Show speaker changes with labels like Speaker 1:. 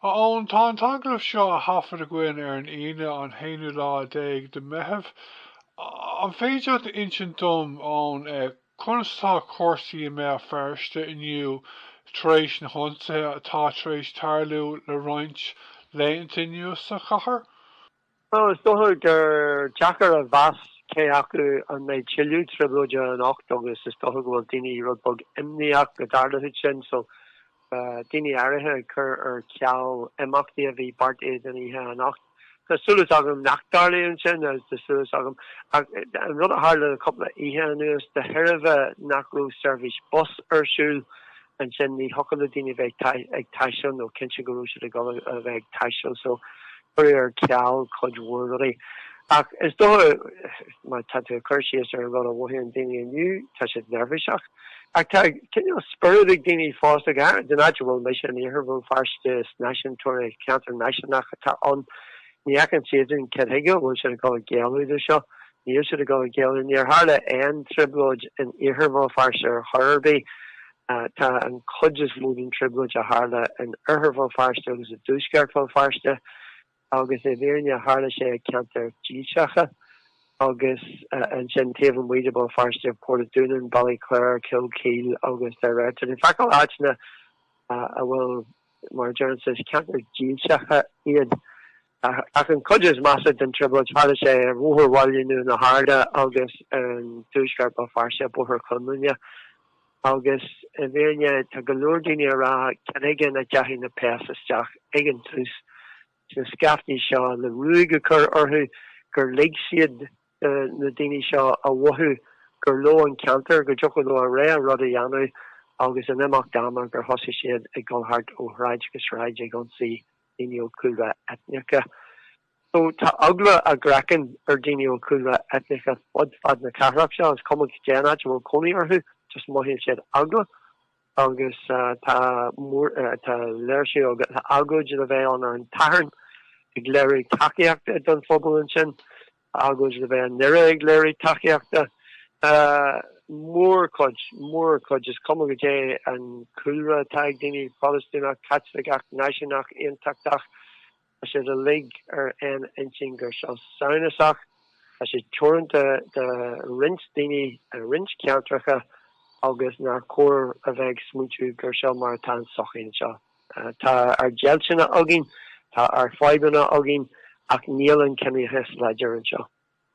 Speaker 1: Ón tá an taglah seo a hafar a gcuin ar an aine an 1 de Meitheamh. An féideart insin dom ón chunastá cuasaí me a Feirste inniu tréis na hionsaithe atá tréis tarlú le roinnt léint inniu sa chathair.
Speaker 2: Is dóthair gur Jackar a bheas cé acu an méid tiiliú tribhlóide an 8 agus is dóthair go bhfuil daoine rudbog imníach go darlathid sin so daoine airithe chur ar ceall imachtaí a bhí bart éad in ihe an 8. Tásúlas agam nachtarlaíonn sin as tásúlas agam an rud a tharla a coppla ihe anuas de hirbh nachrú service bus arsúil an sin ní hocail daoine bheith ag taiisiún nó cinse go rúise a bheith taiisiún so ar ceall chudhúirí. Ach is dó má táte chuirsí ar rud a bhhaí an daoine aniu tá sé nervheiseach. Ach tá cinneal spiridig daoine fásta gar den bhfuil mé sin íothar bhfuil Feirste naisiún túir ceantar naisiúnach atá an ní an séidir ceige bhfuil se go géalúidir seo níor se go géalú níor hála an triblóid in íothar bhfuil Feirste ar thuirbí tá an chuidir flúdin triblóid a hála an íothar bhfuil Feirste agus a dtuaisceart bhfuil Feirste agus é bhéirne hála sé ceantar giotán agus an sin taobh muide bhfuil Feirste Portadúnan, Ballyclare, Kilkeel agus de réir. In fact áitna a bhfuil mar Jones says ceantar giotán iad ach an chuidir massa den tribblóid hála sé ar bhuathar bhailliú na háda agus an dtuaisceart bhfuil Feirste bhuathar chumúne agus a bhéirne tá go leor daoine ará ceige na deachí na péasasteach ag an tús na scafní seo le ruúige chur orthú gur léig siad na daoine seo a bhuathú gur lo an ceantar go dtiocadh lo a ré a rud a dhéanamh agus an imach dáma gur thosaigh siad ag gulthart ó Ráid agus Ráid ag an si daoine ó cúlra etnica. So tá agla a grachan ar daoine ó cúlra etnica fad na carach seo as cumach déanaid bhfuil coní orthú just maithíonn siad agla agus tá léir sé agus agóid a bheith an ar an tairn ag léirí takeíochta don phobal an sin agóid a bheith an nire ag léirí takeíochta mór chuid is cumach dé an cúlra taig daoine Palestínach Catholic naisiúnach iontachtach a sé a lig ar an inting gur seo saoineasach a sé teoranta de rint daoine a rint ceantracha agus nar cór a bheith smútú gur seo mar tá sochaíonn seo. Tá ar geilsinna agin tá ar faibanna agin ach níl an cemí hes leidir an seo.